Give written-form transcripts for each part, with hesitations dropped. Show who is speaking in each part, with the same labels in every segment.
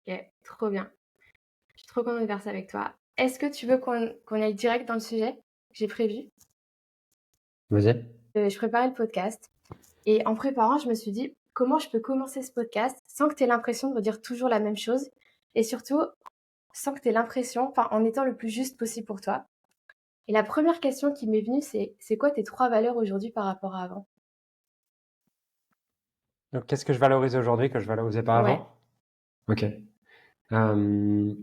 Speaker 1: Ok, trop bien. Je suis trop contente de faire ça avec toi. Est-ce que tu veux qu'on aille direct dans le sujet que j'ai prévu?
Speaker 2: Vas-y.
Speaker 1: Je préparais le podcast et en préparant, je me suis dit comment je peux commencer ce podcast sans que tu aies l'impression de redire toujours la même chose et surtout sans que tu aies l'impression, enfin en étant le plus juste possible pour toi. Et la première question qui m'est venue, c'est quoi tes 3 valeurs aujourd'hui par rapport à avant?
Speaker 2: Donc, qu'est-ce que je valorise aujourd'hui que je valorisais pas
Speaker 1: Ouais,
Speaker 2: avant? Ok. Euh,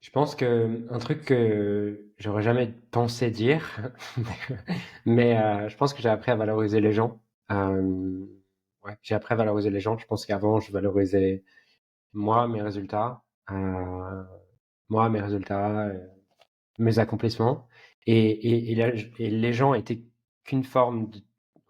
Speaker 2: je pense que un truc que j'aurais jamais pensé dire, mais je pense que j'ai appris à valoriser les gens. Ouais, j'ai appris à valoriser les gens. Je pense qu'avant, je valorisais moi, mes résultats, euh, moi, mes résultats, mes accomplissements, et les gens étaient qu'une forme,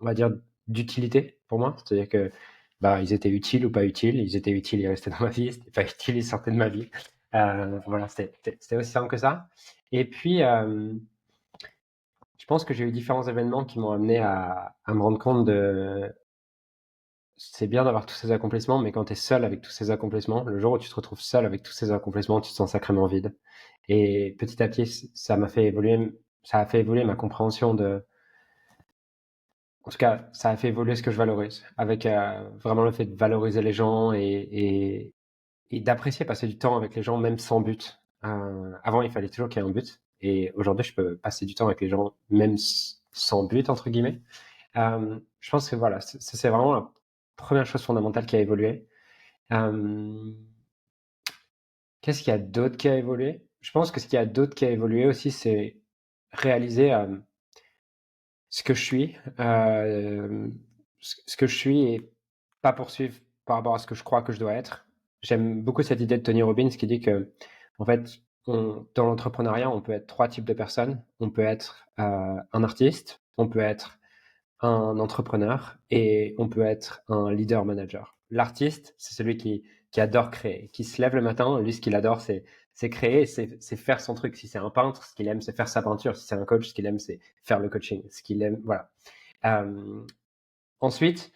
Speaker 2: on va dire, d'utilité pour moi. C'est-à-dire que bah, ils étaient utiles ou pas utiles. Ils étaient utiles, ils restaient dans ma vie. Ils étaient pas utiles, ils sortaient de ma vie. Voilà, c'était aussi simple que ça. Et puis, je pense que j'ai eu différents événements qui m'ont amené à me rendre compte de c'est bien d'avoir tous ces accomplissements, mais quand tu es seul avec tous ces accomplissements, le jour où tu te retrouves seul avec tous ces accomplissements, tu te sens sacrément vide. Et petit à petit, ça a fait évoluer ma compréhension en tout cas, ça a fait évoluer ce que je valorise, avec vraiment le fait de valoriser les gens et d'apprécier passer du temps avec les gens, même sans but. Avant, il fallait toujours qu'il y ait un but, et aujourd'hui, je peux passer du temps avec les gens, même sans but, entre guillemets. Je pense que voilà, c'est vraiment la première chose fondamentale qui a évolué. Euh, Qu'est-ce qu'il y a d'autre qui a évolué? Je pense que ce qu'il y a d'autre qui a évolué aussi, c'est réaliser ce que je suis, ce que je suis et pas poursuivre par rapport à ce que je crois que je dois être. J'aime beaucoup cette idée de Tony Robbins qui dit que, en fait, dans l'entrepreneuriat, on peut être 3 types de personnes. On peut être un artiste, on peut être un entrepreneur et on peut être un leader manager. L'artiste, c'est celui qui adore créer, qui se lève le matin, lui, ce qu'il adore, c'est créer, c'est faire son truc. Si c'est un peintre, ce qu'il aime, c'est faire sa peinture. Si c'est un coach, ce qu'il aime, c'est faire le coaching. Ce qu'il aime, voilà. Euh, Ensuite,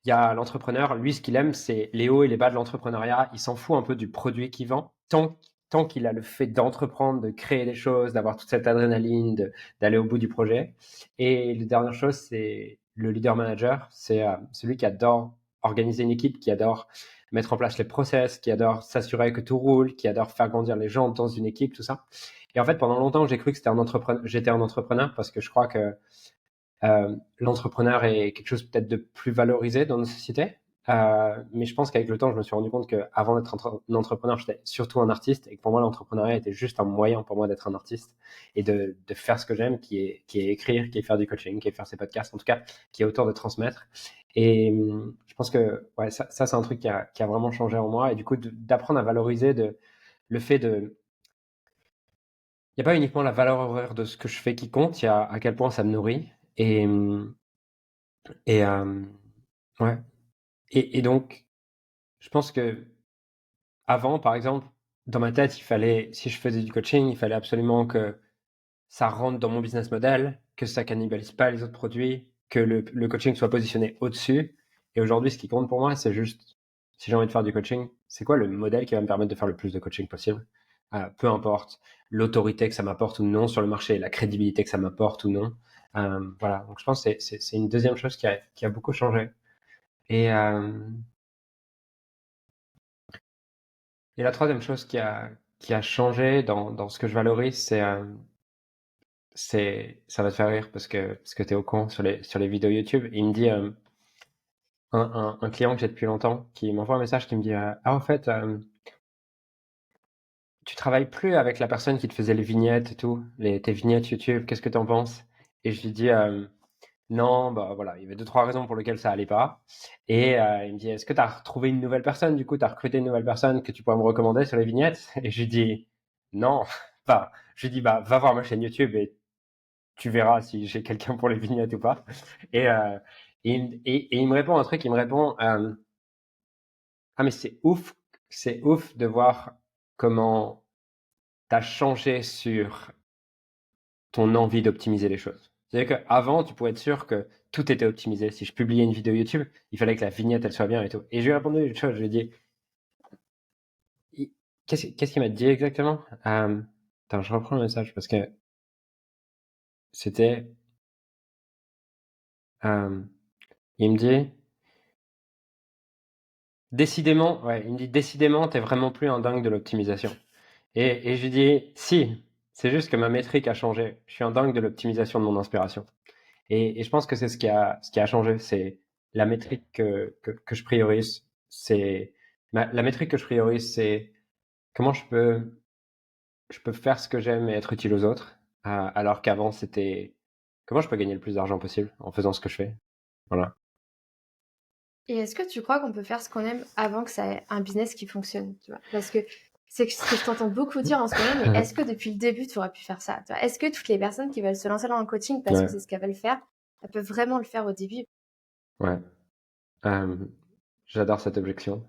Speaker 2: il y a l'entrepreneur, lui, ce qu'il aime, c'est les hauts et les bas de l'entrepreneuriat. Il s'en fout un peu du produit qu'il vend. Tant qu'il a le fait d'entreprendre, de créer des choses, d'avoir toute cette adrénaline, d'aller au bout du projet. Et la dernière chose, c'est le leader manager. C'est celui qui adore organiser une équipe, qui adore mettre en place les process, qui adore s'assurer que tout roule, qui adore faire grandir les gens dans une équipe, tout ça. Et en fait, pendant longtemps, j'ai cru que j'étais un entrepreneur parce que je crois que l'entrepreneur est quelque chose peut-être de plus valorisé dans nos sociétés. Mais je pense qu'avec le temps, je me suis rendu compte qu'avant d'être un entrepreneur, j'étais surtout un artiste et que pour moi, l'entrepreneuriat était juste un moyen pour moi d'être un artiste et de faire ce que j'aime, qui est écrire, qui est faire du coaching, qui est faire ces podcasts, en tout cas, qui est autour de transmettre. Et je pense que ouais, ça c'est un truc qui a vraiment changé en moi et du coup, d'apprendre à valoriser le fait de il n'y a pas uniquement la valeur horaire de ce que je fais qui compte, il y a à quel point ça me nourrit. Et, et ouais. Et donc, je pense que avant, par exemple, dans ma tête, si je faisais du coaching, il fallait absolument que ça rentre dans mon business model, que ça cannibalise pas les autres produits, que le coaching soit positionné au-dessus. Et aujourd'hui, ce qui compte pour moi, c'est juste, si j'ai envie de faire du coaching, c'est quoi le modèle qui va me permettre de faire le plus de coaching possible? Peu importe l'autorité que ça m'apporte ou non sur le marché, la crédibilité que ça m'apporte ou non. Voilà. Donc, je pense que c'est une deuxième chose qui a beaucoup changé. Et, Et la troisième chose qui a changé dans ce que je valorise, ça va te faire rire parce que t'es au courant sur les vidéos YouTube. Il me dit, un client que j'ai depuis longtemps qui m'envoie un message qui me dit, ah, en fait, tu travailles plus avec la personne qui te faisait les vignettes et tout, tes vignettes YouTube, qu'est-ce que t'en penses? Et je lui dis, non, bah voilà, il y avait 2, 3 raisons pour lesquelles ça allait pas. Et il me dit, est-ce que tu as retrouvé une nouvelle personne? Du coup, tu as recruté une nouvelle personne que tu pourrais me recommander sur les vignettes? Et je lui dis, non. Enfin, je lui dis, bah, va voir ma chaîne YouTube et tu verras si j'ai quelqu'un pour les vignettes ou pas. Et, et il me répond un truc, il me répond, ah, mais c'est ouf de voir comment tu as changé sur ton envie d'optimiser les choses. C'est-à-dire qu'avant, tu pouvais être sûr que tout était optimisé. Si je publiais une vidéo YouTube, il fallait que la vignette, elle soit bien et tout. Et je lui ai répondu une chose, je lui ai dit, qu'est-ce qu'il m'a dit exactement? Attends, je reprends le message parce que c'était, il me dit, décidément, ouais, il me dit, décidément, t'es vraiment plus un dingue de l'optimisation. Et je lui dis, si, c'est juste que ma métrique a changé. Je suis un dingue de l'optimisation de mon inspiration. Et je pense que c'est ce qui a changé, c'est la métrique que je priorise. C'est la métrique que je priorise, c'est comment je peux faire ce que j'aime et être utile aux autres, alors qu'avant c'était comment je peux gagner le plus d'argent possible en faisant ce que je fais. Voilà.
Speaker 1: Et est-ce que tu crois qu'on peut faire ce qu'on aime avant que ça ait un business qui fonctionne, tu vois? Parce que c'est ce que je t'entends beaucoup dire en ce moment, mais est-ce que depuis le début, tu aurais pu faire ça? Tu vois? Est-ce que toutes les personnes qui veulent se lancer dans le coaching parce que
Speaker 2: Ouais,
Speaker 1: c'est ce qu'elles veulent faire, elles peuvent vraiment le faire au début?
Speaker 2: ouais. Euh, J'adore cette objection.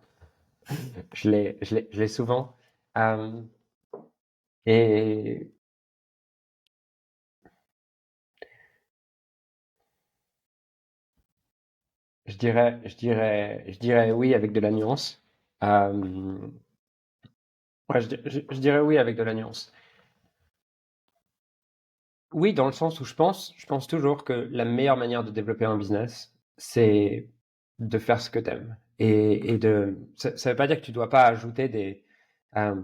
Speaker 2: Je l'ai souvent. Euh, et je dirais oui avec de la nuance. Euh, ouais, je dirais oui avec de la nuance. Oui, dans le sens où je pense toujours que la meilleure manière de développer un business, c'est de faire ce que t'aimes. Ça veut pas dire que tu dois pas ajouter euh,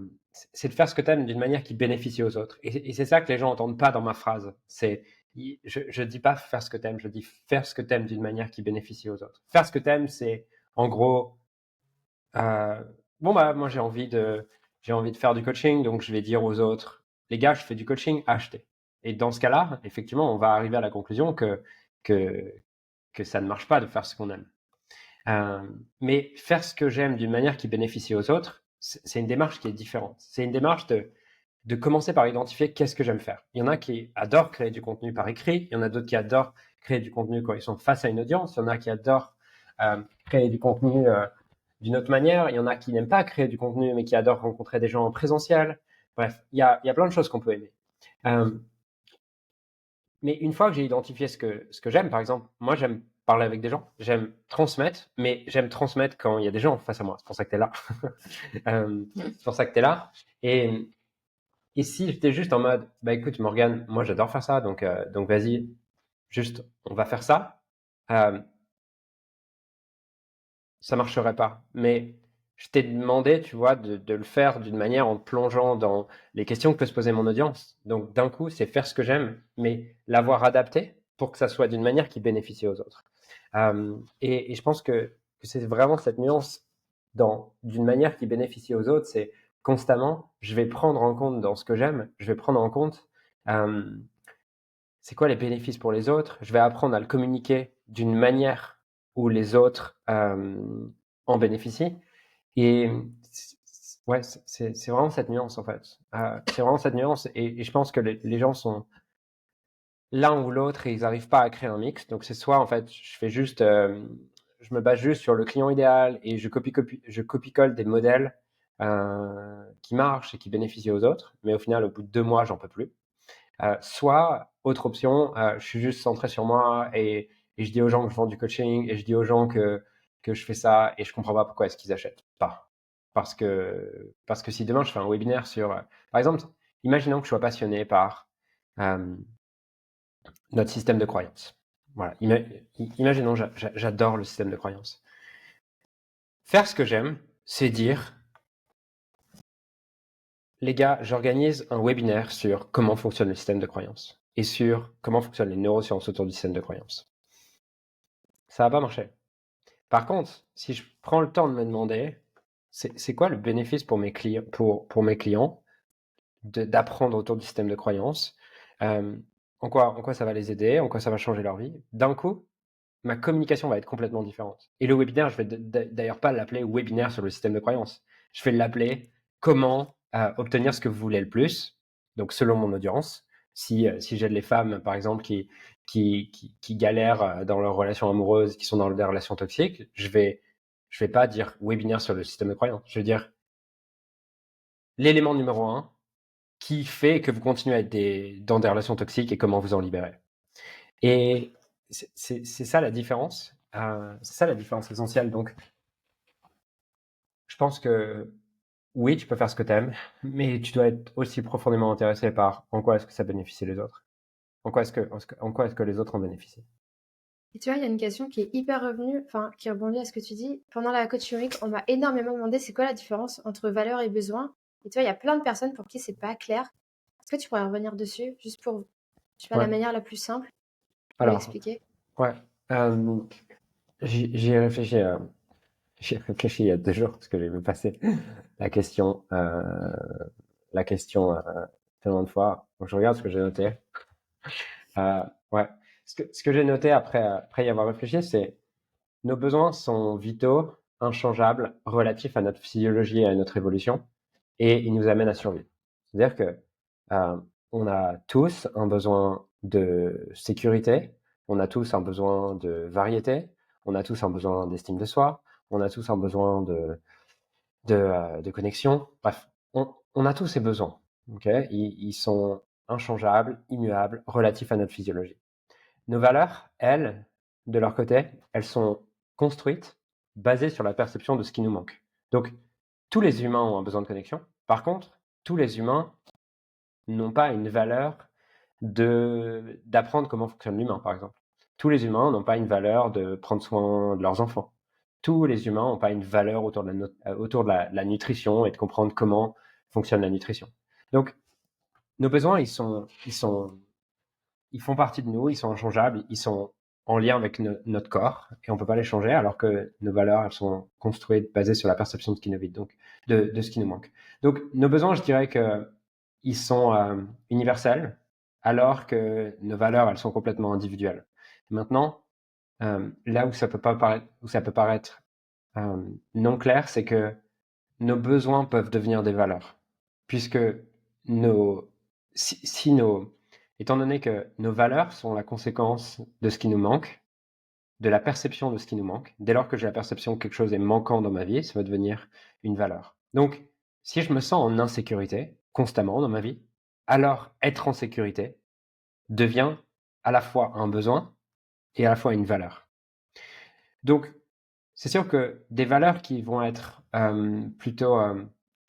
Speaker 2: c'est de faire ce que t'aimes d'une manière qui bénéficie aux autres. Et c'est ça que les gens entendent pas dans ma phrase. Je dis pas faire ce que t'aimes, je dis faire ce que t'aimes d'une manière qui bénéficie aux autres. Faire ce que t'aimes, c'est, en gros, euh, bon bah, moi j'ai envie de faire du coaching, donc je vais dire aux autres, les gars, je fais du coaching, achetez. Et dans ce cas-là, effectivement, on va arriver à la conclusion que, que ça ne marche pas de faire ce qu'on aime. Euh, mais faire ce que j'aime d'une manière qui bénéficie aux autres, c'est une démarche qui est différente. C'est une démarche de commencer par identifier qu'est-ce que j'aime faire. Il y en a qui adorent créer du contenu par écrit, il y en a d'autres qui adorent créer du contenu quand ils sont face à une audience, il y en a qui adorent créer du contenu d'une autre manière, il y en a qui n'aiment pas créer du contenu mais qui adorent rencontrer des gens en présentiel. Bref, il y a plein de choses qu'on peut aimer. Euh, mais une fois que j'ai identifié ce que j'aime, par exemple, moi j'aime parler avec des gens, j'aime transmettre, mais j'aime transmettre quand il y a des gens face à moi. C'est pour ça que tu es là. C'est pour ça que tu es là. Et si j'étais juste en mode, bah écoute Morgane, moi j'adore faire ça, donc vas-y, juste on va faire ça, euh, ça marcherait pas. Mais je t'ai demandé, tu vois, de le faire d'une manière en te plongeant dans les questions que peut se poser mon audience. Donc d'un coup, c'est faire ce que j'aime, mais l'avoir adapté pour que ça soit d'une manière qui bénéficie aux autres. Et je pense que c'est vraiment cette nuance d'une manière qui bénéficie aux autres, c'est constamment, je vais prendre en compte dans ce que j'aime, je vais prendre en compte euh, c'est quoi les bénéfices pour les autres, je vais apprendre à le communiquer d'une manière où les autres en bénéficient. Et ouais, c'est vraiment cette nuance en fait. C'est vraiment cette nuance et je pense que les gens sont l'un ou l'autre et ils n'arrivent pas à créer un mix. Donc c'est soit en fait je fais juste, je me base juste sur le client idéal et je copie-colle des modèles qui marchent et qui bénéficient aux autres. Mais au final, au bout de 2 mois, j'en peux plus. Soit, autre option, je suis juste centré sur moi et je dis aux gens que je vends du coaching et je dis aux gens que je fais ça et je comprends pas pourquoi est-ce qu'ils achètent pas. Parce que si demain je fais un webinaire sur, par exemple, imaginons que je sois passionné par euh, notre système de croyance. Voilà, imaginons, j'adore le système de croyance. Faire ce que j'aime, c'est dire, les gars, j'organise un webinaire sur comment fonctionne le système de croyance et sur comment fonctionnent les neurosciences autour du système de croyance. Ça va pas marcher. Par contre, si je prends le temps de me demander, c'est quoi le bénéfice pour mes clients, pour mes clients d'apprendre autour du système de croyance, en quoi ça va les aider, en quoi ça va changer leur vie, d'un coup, ma communication va être complètement différente. Et le webinaire, je vais d'ailleurs pas l'appeler webinaire sur le système de croyance. Je vais l'appeler comment obtenir ce que vous voulez le plus, donc selon mon audience. Si j'aide les femmes, par exemple, qui galèrent dans leurs relations amoureuses, qui sont dans des relations toxiques, je vais pas dire webinaire sur le système de croyance. Je vais dire l'élément numéro 1 qui fait que vous continuez à être dans des relations toxiques et comment vous en libérer. Et c'est ça la différence. C'est ça la différence essentielle. Donc, je pense que oui, tu peux faire ce que tu aimes, mais tu dois être aussi profondément intéressé par en quoi est-ce que ça bénéficie les autres. En quoi est-ce que les autres en bénéficient.
Speaker 1: Et tu vois, il y a une question qui est hyper revenue, enfin, qui rebondit à ce que tu dis. Pendant la coaching week, on m'a énormément demandé c'est quoi la différence entre valeur et besoin. Et tu vois, il y a plein de personnes pour qui c'est pas clair. Est-ce que tu pourrais revenir dessus, juste pour, je sais pas, la
Speaker 2: Ouais.
Speaker 1: manière la plus simple pour
Speaker 2: Alors,
Speaker 1: l'expliquer?
Speaker 2: ouais. Euh, j'y ai réfléchi. J'y ai réfléchi il y a 2 jours parce que j'ai vu passer la question, la question tellement de fois. Donc, je regarde ce que j'ai noté. Ouais. Ce que j'ai noté après y avoir réfléchi, c'est nos besoins sont vitaux, inchangeables, relatifs à notre physiologie et à notre évolution, et ils nous amènent à survivre. C'est-à-dire que euh, on a tous un besoin de sécurité, on a tous un besoin de variété, on a tous un besoin d'estime de soi, on a tous un besoin de connexion. Bref, on a tous ces besoins. Okay, ils sont inchangeables, immuables, relatifs à notre physiologie. Nos valeurs, elles, de leur côté, elles sont construites, basées sur la perception de ce qui nous manque. Donc, tous les humains ont un besoin de connexion. Par contre, tous les humains n'ont pas une valeur d'apprendre comment fonctionne l'humain, par exemple. Tous les humains n'ont pas une valeur de prendre soin de leurs enfants. Tous les humains n'ont pas une valeur autour de la nutrition et de comprendre comment fonctionne la nutrition. Donc, nos besoins, ils font partie de nous, ils sont inchangeables, ils sont en lien avec notre corps et on peut pas les changer, alors que nos valeurs, elles sont construites, basées sur la perception de ce qui nous vide, donc de ce qui nous manque. Donc nos besoins, je dirais que ils sont universels, alors que nos valeurs, elles sont complètement individuelles. Maintenant, là où ça peut pas paraître, où ça peut paraître non clair, c'est que nos besoins peuvent devenir des valeurs, puisque nos, si nos, étant donné que nos valeurs sont la conséquence de ce qui nous manque, de la perception de ce qui nous manque, dès lors que j'ai la perception que quelque chose est manquant dans ma vie, ça va devenir une valeur. Donc, si je me sens en insécurité constamment dans ma vie, alors être en sécurité devient à la fois un besoin et à la fois une valeur. Donc, c'est sûr que des valeurs qui vont être plutôt...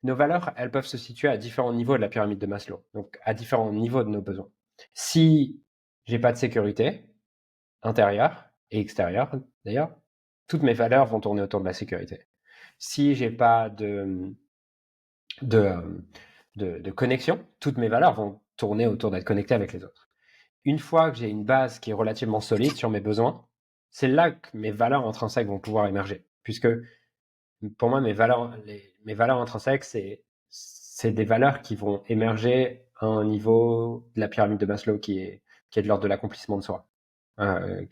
Speaker 2: nos valeurs, elles peuvent se situer à différents niveaux de la pyramide de Maslow, donc à différents niveaux de nos besoins. Si j'ai pas de sécurité intérieure et extérieure, d'ailleurs, toutes mes valeurs vont tourner autour de la sécurité. Si j'ai pas de, de connexion, toutes mes valeurs vont tourner autour d'être connecté avec les autres. Une fois que j'ai une base qui est relativement solide sur mes besoins, c'est là que mes valeurs intrinsèques vont pouvoir émerger, puisque pour moi, mes valeurs intrinsèques, c'est des valeurs qui vont émerger à un niveau de la pyramide de Maslow qui est de l'ordre de l'accomplissement de soi.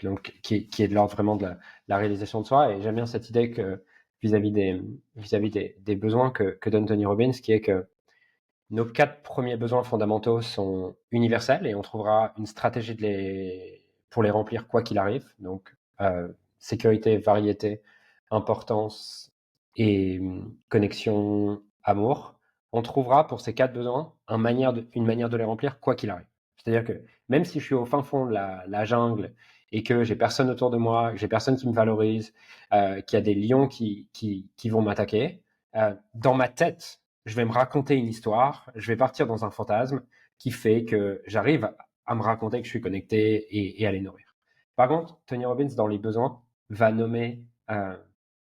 Speaker 2: Donc, qui est de l'ordre vraiment de la réalisation de soi. Et j'aime bien cette idée que vis-à-vis des besoins que donne Tony Robbins, qui est que nos 4 premiers besoins fondamentaux sont universels et on trouvera une stratégie pour les remplir quoi qu'il arrive. Donc, sécurité, variété, importance et connexion, amour. On trouvera pour ces 4 besoins une manière de les remplir quoi qu'il arrive. C'est-à-dire que même si je suis au fin fond de la jungle et que j'ai personne autour de moi, que j'ai personne qui me valorise, qu'il y a des lions qui vont m'attaquer, dans ma tête, je vais me raconter une histoire, je vais partir dans un fantasme qui fait que j'arrive à me raconter que je suis connecté et à les nourrir. Par contre, Tony Robbins, dans les besoins, va nommer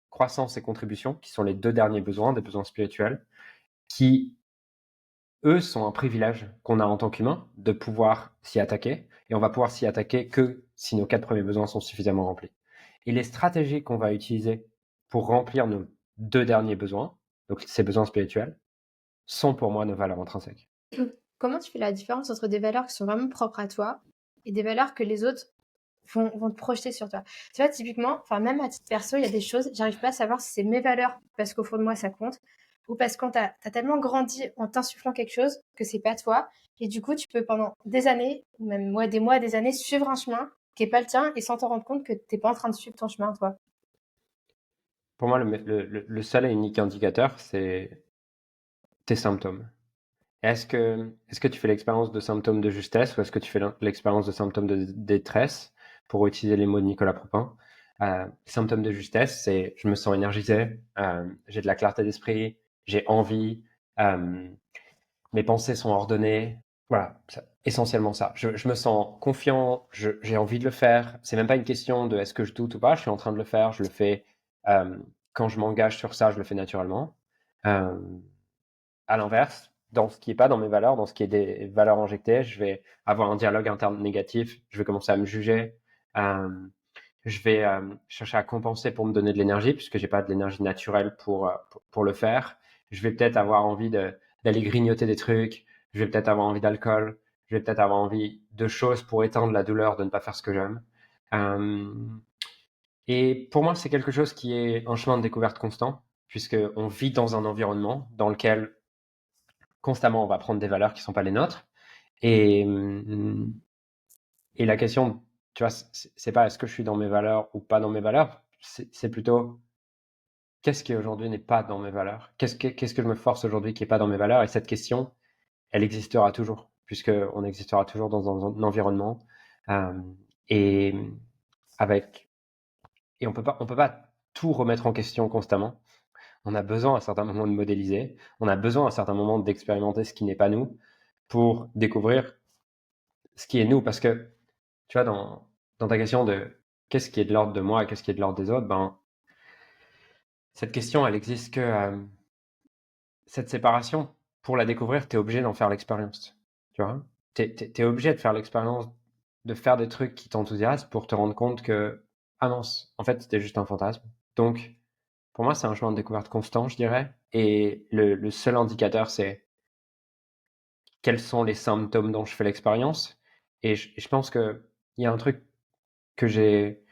Speaker 2: croissance et contribution, qui sont les 2 derniers besoins, des besoins spirituels, qui, eux, sont un privilège qu'on a en tant qu'humain de pouvoir s'y attaquer. Et on va pouvoir s'y attaquer que si nos 4 premiers besoins sont suffisamment remplis. Et les stratégies qu'on va utiliser pour remplir nos 2 derniers besoins, donc ces besoins spirituels, sont pour moi nos valeurs intrinsèques.
Speaker 1: Comment tu fais la différence entre des valeurs qui sont vraiment propres à toi et des valeurs que les autres vont te projeter sur toi? Tu vois, typiquement, enfin, même à titre perso, il y a des choses, j'arrive pas à savoir si c'est mes valeurs parce qu'au fond de moi ça compte ou parce qu'on t'as tellement grandi en t'insufflant quelque chose que c'est pas toi. Et du coup, tu peux pendant des années, ou même des mois, des années, suivre un chemin qui est pas le tien et sans t'en rendre compte que t'es pas en train de suivre ton chemin, toi.
Speaker 2: Pour moi, le seul et unique indicateur, c'est tes symptômes. Est-ce que tu fais l'expérience de symptômes de justesse ou est-ce que tu fais l'expérience de symptômes de détresse pour utiliser les mots de Nicolas Propin. Symptômes de justesse, c'est je me sens énergisé, j'ai de la clarté d'esprit, j'ai envie, mes pensées sont ordonnées. Voilà, essentiellement ça. Je me sens confiant, j'ai envie de le faire. C'est même pas une question de est-ce que je doute ou pas, je suis en train de le faire, je le fais. Quand je m'engage sur ça, je le fais naturellement. Euh, à l'inverse, dans ce qui est pas dans mes valeurs, dans ce qui est des valeurs injectées, je vais avoir un dialogue interne négatif, je vais commencer à me juger, je vais chercher à compenser pour me donner de l'énergie, puisque j'ai pas de l'énergie naturelle pour le faire. Je vais peut-être avoir envie d'aller grignoter des trucs, je vais peut-être avoir envie d'alcool, je vais peut-être avoir envie de choses pour éteindre la douleur de ne pas faire ce que j'aime. Et pour moi, c'est quelque chose qui est un chemin de découverte constant, puisqu'on vit dans un environnement dans lequel constamment on va prendre des valeurs qui ne sont pas les nôtres. Et, et la question, tu vois, c'est pas est-ce que je suis dans mes valeurs ou pas dans mes valeurs, c'est plutôt qu'est-ce qui aujourd'hui n'est pas dans mes valeurs? Qu'est-ce que je me force aujourd'hui qui n'est pas dans mes valeurs? Et cette question, elle existera toujours, puisqu'on existera toujours dans un environnement et avec et on peut pas tout remettre en question constamment. On a besoin à certains moments de modéliser, on a besoin à certains moments d'expérimenter ce qui n'est pas nous pour découvrir ce qui est nous. Parce que, tu vois, dans ta question de qu'est-ce qui est de l'ordre de moi et qu'est-ce qui est de l'ordre des autres, ben, cette question, elle existe que cette séparation, pour la découvrir, tu es obligé d'en faire l'expérience. Tu vois, tu es obligé de faire l'expérience, de faire des trucs qui t'enthousiasment pour te rendre compte que, ah mince, en fait, c'était juste un fantasme. Donc, pour moi, c'est un chemin de découverte constant, je dirais. Et le seul indicateur, c'est quels sont les symptômes dont je fais l'expérience. Et je pense qu'il y a un truc que j'ai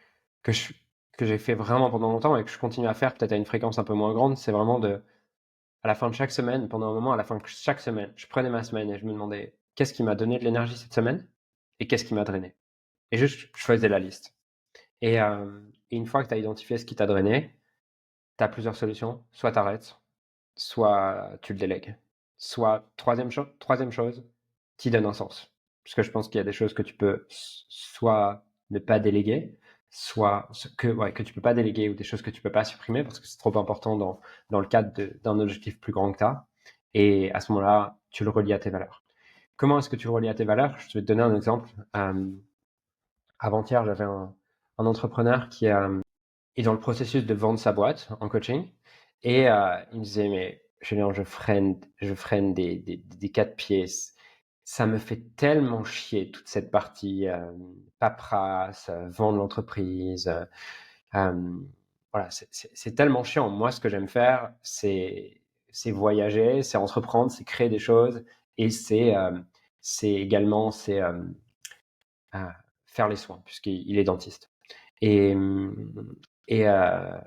Speaker 2: que je que j'ai fait vraiment pendant longtemps et que je continue à faire peut-être à une fréquence un peu moins grande, c'est vraiment à la fin de chaque semaine, pendant un moment, à la fin de chaque semaine, je prenais ma semaine et je me demandais qu'est-ce qui m'a donné de l'énergie cette semaine et qu'est-ce qui m'a drainé. Et juste, je faisais la liste. Et une fois que tu as identifié ce qui t'a drainé, tu as plusieurs solutions. Soit tu arrêtes, soit tu le délègues. Soit, troisième chose, tu donnes un sens. Parce que je pense qu'il y a des choses que tu peux soit ne pas déléguer, soit que tu peux pas déléguer ou des choses que tu peux pas supprimer parce que c'est trop important dans le cadre d'un objectif plus grand que tu as. Et à ce moment-là, tu le relis à tes valeurs. Comment est-ce que tu le relis à tes valeurs? Je vais te donner un exemple. Avant-hier, j'avais un entrepreneur qui est dans le processus de vendre sa boîte en coaching. Et il me disait, mais Julien, je freine des quatre pièces. Ça me fait tellement chier toute cette partie paperasse, vendre l'entreprise. Voilà, c'est tellement chiant. Moi, ce que j'aime faire, c'est voyager, c'est entreprendre, c'est créer des choses. Et c'est également faire les soins, puisqu'il est dentiste. Et, et, euh,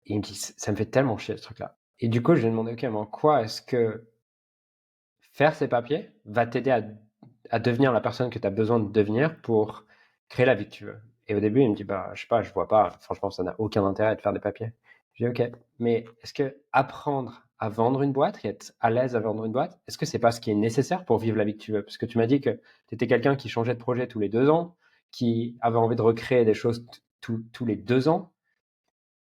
Speaker 2: et il me dit, ça me fait tellement chier ce truc-là. Et du coup, je lui ai demandé, ok, mais en quoi est-ce que faire ces papiers va t'aider à devenir la personne que tu as besoin de devenir pour créer la vie que tu veux? Et au début, il me dit, bah, je sais pas, je vois pas. Franchement, ça n'a aucun intérêt de faire des papiers. Je dis, ok, mais est-ce que apprendre à vendre une boîte et être à l'aise à vendre une boîte, est-ce que c'est pas ce qui est nécessaire pour vivre la vie que tu veux? Parce que tu m'as dit que tu étais quelqu'un qui changeait de projet tous les 2 ans, qui avait envie de recréer des choses tous les 2 ans.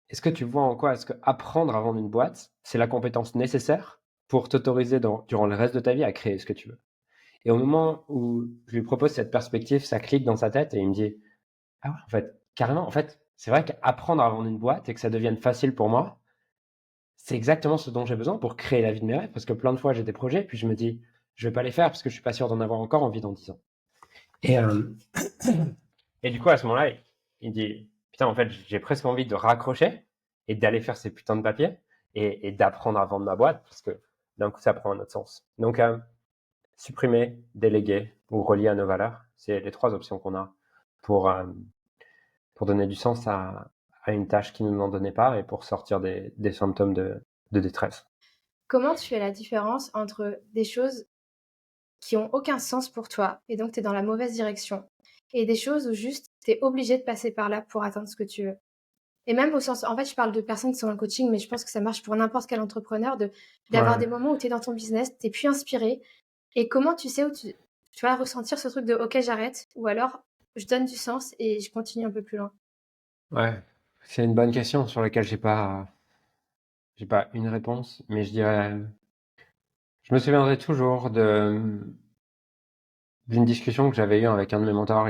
Speaker 2: Est-ce que tu vois en quoi est-ce que apprendre à vendre une boîte, c'est la compétence nécessaire pour t'autoriser durant le reste de ta vie à créer ce que tu veux? Et au moment où je lui propose cette perspective, ça clique dans sa tête et il me dit, ah ouais, en fait, carrément, en fait, c'est vrai qu'apprendre à vendre une boîte et que ça devienne facile pour moi, c'est exactement ce dont j'ai besoin pour créer la vie de mes rêves. Parce que plein de fois, j'ai des projets, puis je me dis, je vais pas les faire parce que je suis pas sûr d'en avoir encore envie dans 10 ans. Et, et du coup, à ce moment-là, il dit, putain, en fait, j'ai presque envie de raccrocher et d'aller faire ces putains de papiers et d'apprendre à vendre ma boîte parce que d'un coup, ça prend un autre sens. Donc, supprimer, déléguer ou relier à nos valeurs, c'est les 3 options qu'on a pour, euh, pour donner du sens à une tâche qui ne nous en donnait pas et pour sortir des symptômes de détresse.
Speaker 1: Comment tu fais la différence entre des choses qui ont aucun sens pour toi et donc tu es dans la mauvaise direction et des choses où juste tu es obligé de passer par là pour atteindre ce que tu veux? Et même au sens, en fait, je parle de personnes qui sont en coaching, mais je pense que ça marche pour n'importe quel entrepreneur d'avoir
Speaker 2: Ouais.
Speaker 1: des moments où tu es dans ton business, tu es plus inspiré et comment tu sais où tu vas ressentir ce truc de OK, j'arrête ou alors je donne du sens et je continue un peu plus loin?
Speaker 2: Ouais, c'est une bonne question sur laquelle j'ai pas une réponse, mais je dirais, je me souviendrai toujours d'une discussion que j'avais eue avec un de mes mentors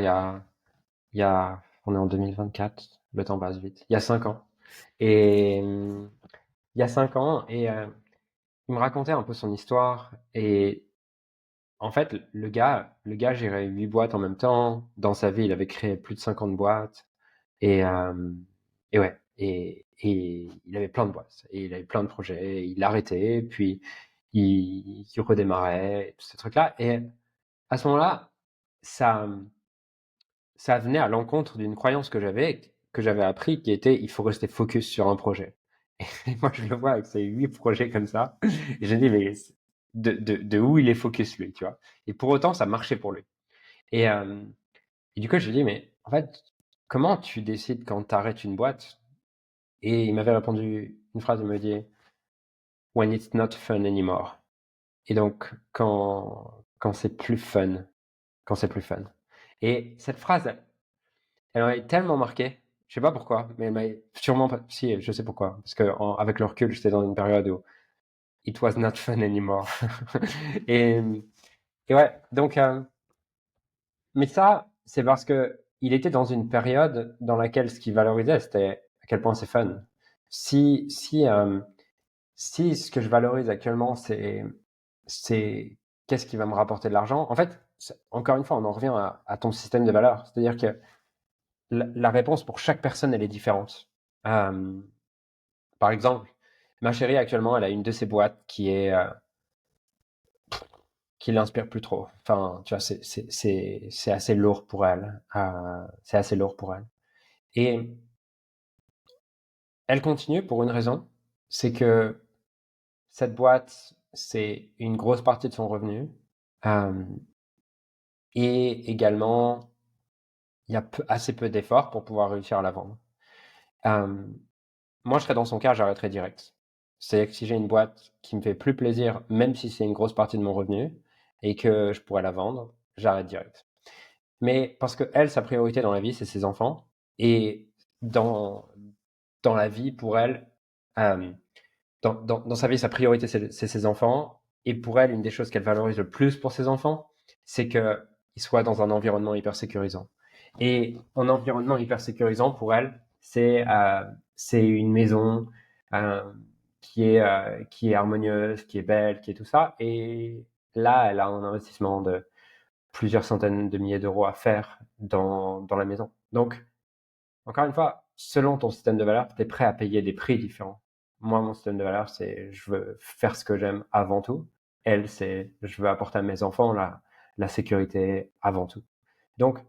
Speaker 2: on est en 2024, le temps passe vite, il y a 5 ans. Et il y a 5 ans, il me racontait un peu son histoire. Et en fait, le gars gérait 8 boîtes en même temps. Dans sa vie, il avait créé plus de 50 boîtes. Et, ouais, et il avait plein de boîtes. Et il avait plein de projets. Il arrêtait, puis il redémarrait, et tous ces trucs-là. Et à ce moment-là, ça, ça venait à l'encontre d'une croyance que j'avais appris, qui était il faut rester focus sur un projet. Et moi, je le vois avec ces 8 projets comme ça. Et je me dis, mais de où il est focus, lui, tu vois. Et pour autant, ça marchait pour lui. Et, euh, et du coup, je lui dis, mais en fait, comment tu décides quand tu arrêtes une boîte? Et il m'avait répondu une phrase, il me dit, when it's not fun anymore. Et donc, quand c'est plus fun, quand c'est plus fun. Et cette phrase, elle m'avait tellement marqué. Je sais pas pourquoi, mais elle m'avait sûrement pas, si, je sais pourquoi. Parce que avec le recul, j'étais dans une période où it was not fun anymore. et, et ouais, donc, mais ça, c'est parce que il était dans une période dans laquelle ce qu'il valorisait, c'était à quel point c'est fun. Si, si, si ce que je valorise actuellement, c'est qu'est-ce qui va me rapporter de l'argent, en fait, encore une fois, on en revient à ton système de valeurs. C'est-à-dire que la réponse pour chaque personne, elle est différente. Euh, Par exemple, ma chérie, actuellement, elle a une de ses boîtes qui l'inspire plus trop. Enfin, tu vois, c'est assez lourd pour elle. C'est assez lourd pour elle. Et elle continue pour une raison, c'est que cette boîte, c'est une grosse partie de son revenu. Euh, et également, il y a assez peu d'efforts pour pouvoir réussir à la vendre. Euh, Moi, je serais dans son cas, j'arrêterais direct. C'est-à-dire que si j'ai une boîte qui me fait plus plaisir, même si c'est une grosse partie de mon revenu, et que je pourrais la vendre, j'arrête direct. Mais parce que elle, sa priorité dans la vie, c'est ses enfants. Et dans, dans la vie, pour elle, euh, dans sa vie, sa priorité, c'est ses enfants. Et pour elle, une des choses qu'elle valorise le plus pour ses enfants, c'est qu'ils soient dans un environnement hyper sécurisant. Et un environnement hyper sécurisant, pour elle, c'est une maison euh, qui est harmonieuse, qui est belle, qui est tout ça. Et là, elle a un investissement de plusieurs centaines de milliers d'euros à faire dans la maison. Donc, encore une fois, selon ton système de valeur, tu es prêt à payer des prix différents. Moi, mon système de valeur, c'est je veux faire ce que j'aime avant tout. Elle, c'est je veux apporter à mes enfants la sécurité avant tout. Donc,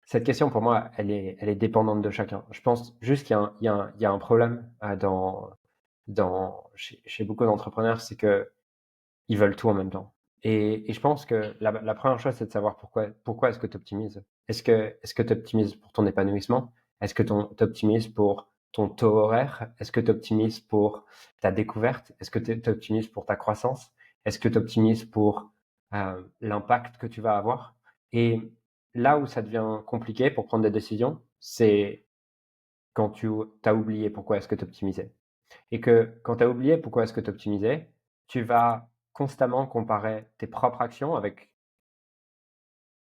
Speaker 2: cette question, pour moi, elle est dépendante de chacun. Je pense juste qu'il y a il y a un problème chez beaucoup d'entrepreneurs, c'est que ils veulent tout en même temps. Et je pense que la première chose, c'est de savoir pourquoi est-ce que tu optimises. Est-ce que tu optimises pour ton épanouissement? Est-ce que tu optimises pour ton taux horaire? Est-ce que tu optimises pour ta découverte? Est-ce que tu optimises pour ta croissance? Est-ce que tu optimises pour l'impact que tu vas avoir? Et là où ça devient compliqué pour prendre des décisions, c'est quand tu as oublié pourquoi est-ce que tu optimisais. Et que quand tu as oublié pourquoi est-ce que tu optimisais, tu vas constamment comparer tes propres actions avec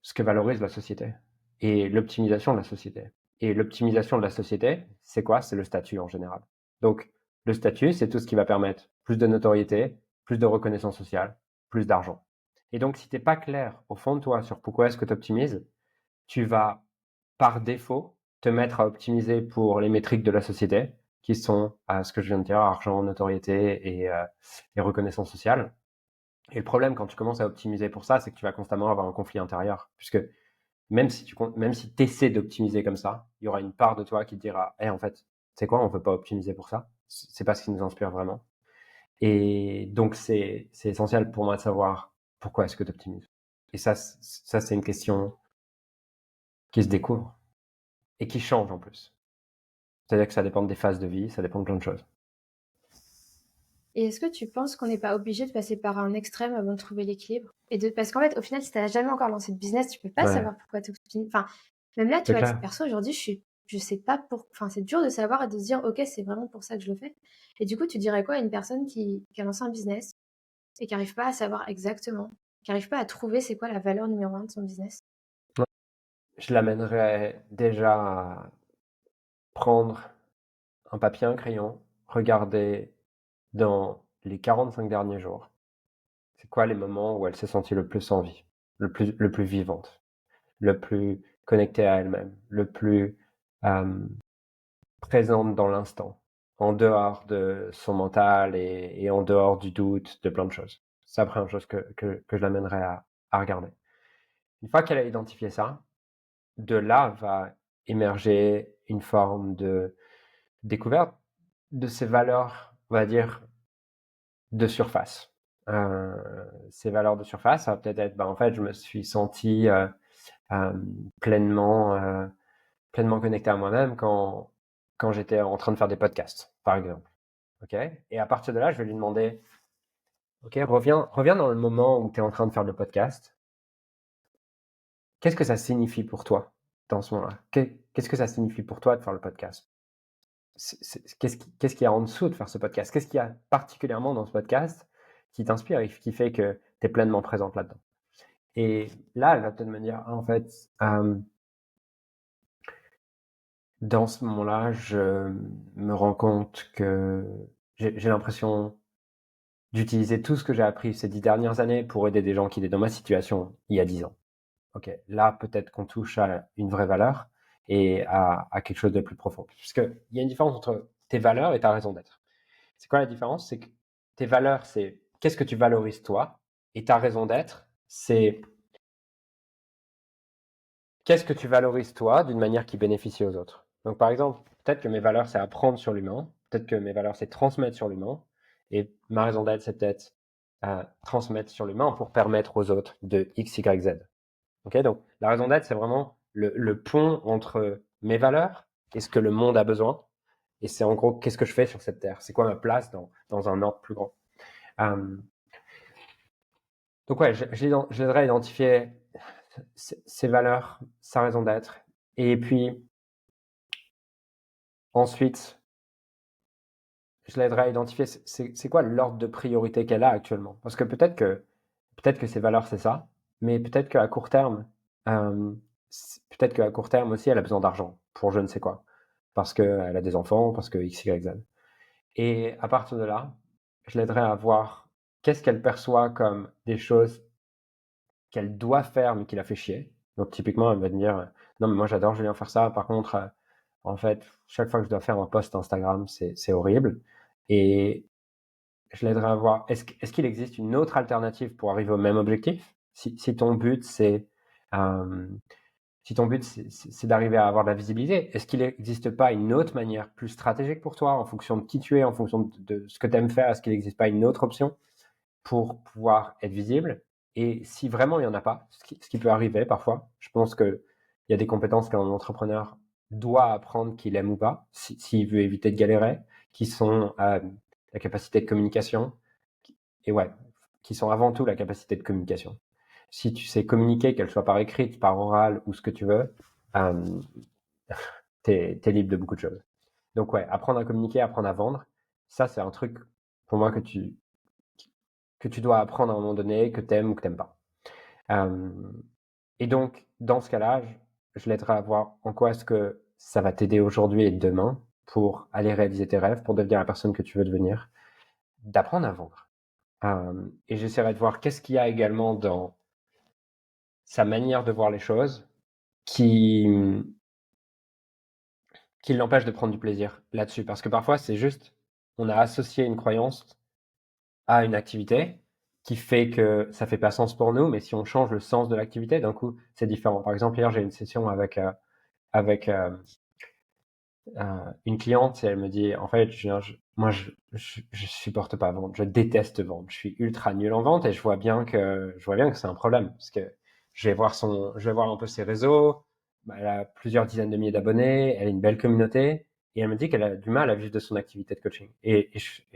Speaker 2: ce que valorise la société et l'optimisation de la société. Et l'optimisation de la société, c'est quoi? C'est le statut en général. Donc, le statut, c'est tout ce qui va permettre plus de notoriété, plus de reconnaissance sociale, plus d'argent. Et donc, si tu n'es pas clair au fond de toi sur pourquoi est-ce que tu optimises, tu vas, par défaut, te mettre à optimiser pour les métriques de la société, qui sont, ce que je viens de dire, argent, notoriété et reconnaissance sociale. Et le problème, quand tu commences à optimiser pour ça, c'est que tu vas constamment avoir un conflit intérieur. Puisque même si tu essaies d'optimiser comme ça, il y aura une part de toi qui te dira, en fait, c'est quoi, on ne veut pas optimiser pour ça. C'est pas ce qui nous inspire vraiment. Et donc, c'est essentiel pour moi de savoir pourquoi est-ce que tu optimises. Et ça, c'est une question qui se découvre et qui change en plus. C'est-à-dire que ça dépend des phases de vie, ça dépend de plein de choses.
Speaker 1: Et est-ce que tu penses qu'on n'est pas obligé de passer par un extrême avant de trouver l'équilibre? Parce qu'en fait, au final, si tu n'as jamais encore lancé de business, tu peux pas
Speaker 2: Ouais.
Speaker 1: savoir pourquoi tu optimises. Enfin, Même là, tu
Speaker 2: C'est
Speaker 1: vois, à titre
Speaker 2: clair.
Speaker 1: perso, aujourd'hui, je sais pas enfin, c'est dur de savoir et de se dire, ok, c'est vraiment pour ça que je le fais. Et du coup, tu dirais quoi à une personne qui a lancé un business et qui n'arrive pas à savoir exactement, qui n'arrive pas à trouver c'est quoi la valeur numéro un de son business?
Speaker 2: Ouais. Je l'amènerais déjà à prendre un papier, un crayon, regarder dans les 45 derniers jours, c'est quoi les moments où elle s'est sentie le plus en vie, le plus vivante, le plus connectée à elle-même, le plus euh, présente dans l'instant, en dehors de son mental et en dehors du doute, de plein de choses. C'est la première chose que je l'amènerais à regarder. Une fois qu'elle a identifié ça, de là va émerger une forme de découverte de ces valeurs, on va dire, de surface. Ces valeurs de surface, ça va peut-être être, en fait, je me suis senti euh, pleinement, pleinement connecté à moi-même quand j'étais en train de faire des podcasts, par exemple. Ok. Et à partir de là, je vais lui demander, ok, reviens dans le moment où tu es en train de faire le podcast. Qu'est-ce que ça signifie pour toi dans ce moment-là? Qu'est-ce que ça signifie pour toi de faire le podcast? Qu'est-ce qu'il y a en dessous de faire ce podcast? Qu'est-ce qu'il y a particulièrement dans ce podcast qui t'inspire et qui fait que tu es pleinement présente là-dedans? Et là, elle va peut-être me dire, ah, en fait, dans ce moment-là, je me rends compte que j'ai l'impression d'utiliser tout ce que j'ai appris ces 10 dernières années pour aider des gens qui étaient dans ma situation il y a 10 ans. Ok, là, peut-être qu'on touche à une vraie valeur et à quelque chose de plus profond. Puisqu'il y a une différence entre tes valeurs et ta raison d'être. C'est quoi la différence? C'est que tes valeurs, c'est qu'est-ce que tu valorises toi, et ta raison d'être, c'est qu'est-ce que tu valorises toi d'une manière qui bénéficie aux autres. Donc par exemple, peut-être que mes valeurs, c'est apprendre sur l'humain, peut-être que mes valeurs, c'est transmettre sur l'humain, et ma raison d'être, c'est peut-être transmettre sur l'humain pour permettre aux autres de X, Y, Z. Okay, donc la raison d'être, c'est vraiment le pont entre mes valeurs et ce que le monde a besoin. Et c'est en gros, qu'est-ce que je fais sur cette terre? C'est quoi ma place dans un ordre plus grand? Donc ouais, j'aiderais à identifier ses valeurs, sa raison d'être. Et puis ensuite, je l'aiderais à identifier c'est quoi l'ordre de priorité qu'elle a actuellement. Parce que peut-être que ses valeurs, c'est ça, mais peut-être qu'à court terme, euh, peut-être qu'à court terme aussi, elle a besoin d'argent pour je ne sais quoi. Parce qu'elle a des enfants, parce que X, Y, Z. Et à partir de là, je l'aiderais à voir qu'est-ce qu'elle perçoit comme des choses qu'elle doit faire mais qui la fait chier. Donc typiquement, elle va me dire, non mais moi j'adore Julien faire ça, par contre, en fait, chaque fois que je dois faire un post Instagram, c'est horrible. Et je l'aiderai à voir, est-ce qu'il existe une autre alternative pour arriver au même objectif? Si ton but c'est euh, si ton but c'est d'arriver à avoir de la visibilité, est-ce qu'il n'existe pas une autre manière plus stratégique pour toi en fonction de qui tu es, en fonction de ce que tu aimes faire? Est-ce qu'il n'existe pas une autre option pour pouvoir être visible? Et si vraiment il n'y en a pas, ce qui peut arriver parfois, je pense qu'il y a des compétences qu'un entrepreneur doit apprendre qu'il aime ou pas, s'il veut éviter de galérer, qui sont la capacité de communication, et ouais, qui sont avant tout la capacité de communication. Si tu sais communiquer, qu'elle soit par écrite, par oral ou ce que tu veux, euh, t'es libre de beaucoup de choses. Donc ouais, apprendre à communiquer, apprendre à vendre, ça c'est un truc pour moi que tu dois apprendre à un moment donné, que t'aimes ou que t'aimes pas. Euh, et donc, dans ce cas-là, je l'aiderai à voir en quoi est-ce que ça va t'aider aujourd'hui et demain pour aller réaliser tes rêves, pour devenir la personne que tu veux devenir, d'apprendre à vendre. Et j'essaierai de voir qu'est-ce qu'il y a également dans sa manière de voir les choses qui, qui l'empêche de prendre du plaisir là-dessus. Parce que parfois, c'est juste, on a associé une croyance à une activité qui fait que ça fait pas sens pour nous, mais si on change le sens de l'activité, d'un coup, c'est différent. Par exemple, hier, j'ai une session avec une cliente et elle me dit, en fait, moi, je supporte pas vendre, je déteste vendre, je suis ultra nul en vente et je vois bien que c'est un problème parce que je vais voir un peu ses réseaux. Elle a plusieurs dizaines de milliers d'abonnés, elle a une belle communauté et elle me dit qu'elle a du mal à vivre de son activité de coaching. Et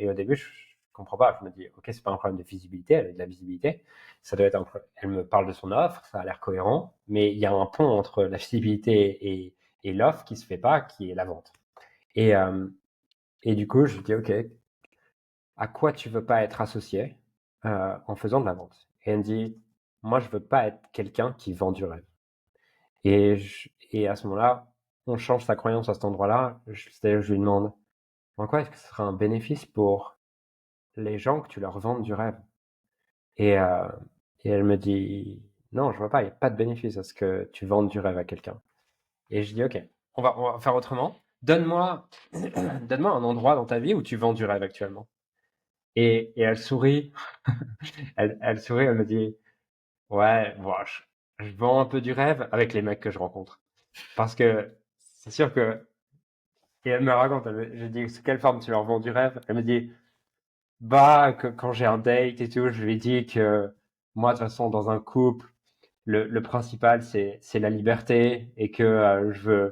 Speaker 2: au début, comprends pas. Je me dis, ok, c'est pas un problème de visibilité, elle a de la visibilité. Ça doit être elle me parle de son offre, ça a l'air cohérent, mais il y a un pont entre la visibilité et l'offre qui se fait pas, qui est la vente. Et du coup, je dis, ok, à quoi tu veux pas être associé en faisant de la vente? Et elle me dit, moi, je veux pas être quelqu'un qui vend du rêve. Et à ce moment-là, on change sa croyance à cet endroit-là. C'est-à-dire, je lui demande, en quoi est-ce que ce sera un bénéfice pour les gens que tu leur vendes du rêve? Et, euh, et elle me dit, non, je vois pas, il n'y a pas de bénéfice à ce que tu vendes du rêve à quelqu'un. Et je dis, ok, on va faire autrement. Donne-moi un endroit dans ta vie où tu vends du rêve actuellement. Et elle sourit, elle sourit, elle me dit, ouais, bon, je vends un peu du rêve avec les mecs que je rencontre. Parce que c'est sûr que... Et elle me raconte, je dis, sous quelle forme tu leur vends du rêve? Elle me dit, bah, que quand j'ai un date et tout, je lui dis que moi, de toute façon, dans un couple, le principal, c'est la liberté et que je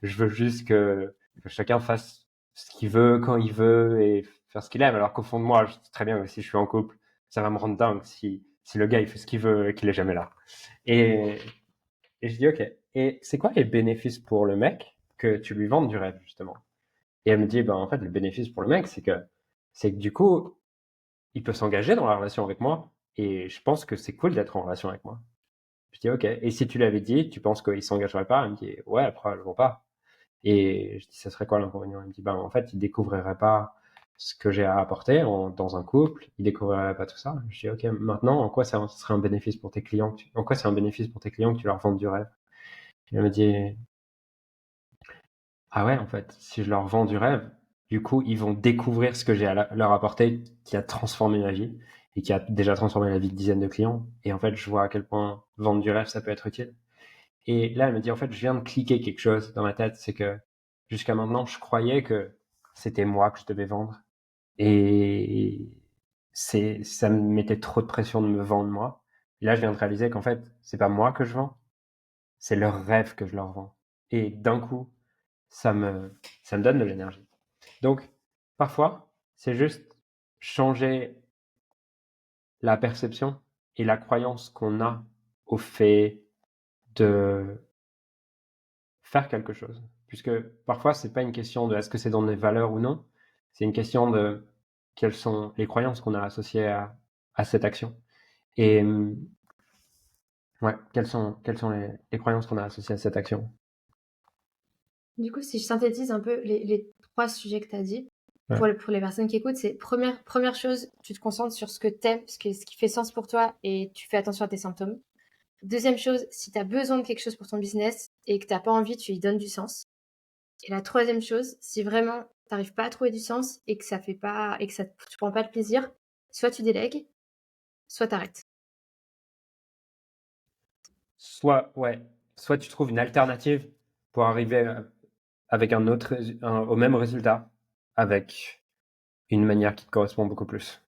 Speaker 2: veux juste que chacun fasse ce qu'il veut, quand il veut et faire ce qu'il aime. Alors qu'au fond de moi, je sais très bien que si je suis en couple, ça va me rendre dingue si le gars, il fait ce qu'il veut et qu'il est jamais là. Et, et je dis, ok. Et c'est quoi les bénéfices pour le mec que tu lui vendes du rêve, justement? Et elle me dit, ben, en fait, le bénéfice pour le mec, c'est que du coup, il peut s'engager dans la relation avec moi. Et je pense que c'est cool d'être en relation avec moi. Je dis, ok. Et si tu l'avais dit, tu penses qu'il s'engagerait pas? Elle me dit, ouais, probablement pas. Et je dis, ça serait quoi l'inconvénient? Elle me dit, ben, en fait, il découvrirait pas ce que j'ai à apporter dans un couple. Il découvrirait pas tout ça. Je dis, ok, maintenant, en quoi ça serait un bénéfice pour tes clients? En quoi c'est un bénéfice pour tes clients que tu leur vendes du rêve? Et elle me dit, ah ouais, en fait, si je leur vends du rêve, du coup, ils vont découvrir ce que j'ai à leur apporter qui a transformé ma vie et qui a déjà transformé la vie de dizaines de clients. Et en fait, je vois à quel point vendre du rêve, ça peut être utile. Et là, elle me dit, en fait, je viens de cliquer quelque chose dans ma tête. C'est que jusqu'à maintenant, je croyais que c'était moi que je devais vendre. Et ça me mettait trop de pression de me vendre moi. Et là, je viens de réaliser qu'en fait, c'est pas moi que je vends, c'est leur rêve que je leur vends. Et d'un coup, ça me, ça me donne de l'énergie. Donc, parfois, c'est juste changer la perception et la croyance qu'on a au fait de faire quelque chose. Puisque parfois, c'est pas une question de est-ce que c'est dans mes valeurs ou non, c'est une question de quelles sont les croyances qu'on a associées à cette action. Et ouais, quelles sont les croyances qu'on a associées à cette action.
Speaker 1: Du coup, si je synthétise un peu les trois sujets que tu as dit,
Speaker 2: Ouais.
Speaker 1: pour les personnes qui écoutent, c'est première chose, tu te concentres sur ce que t'aimes, ce qui fait sens pour toi et tu fais attention à tes symptômes. Deuxième chose, si tu as besoin de quelque chose pour ton business et que tu n'as pas envie, tu y donnes du sens. Et la troisième chose, si vraiment tu n'arrives pas à trouver du sens et que ça fait pas et que tu prends pas de plaisir, soit tu délègues, soit tu arrêtes.
Speaker 2: Ouais, soit tu trouves une alternative pour arriver avec au même résultat, avec une manière qui te correspond beaucoup plus.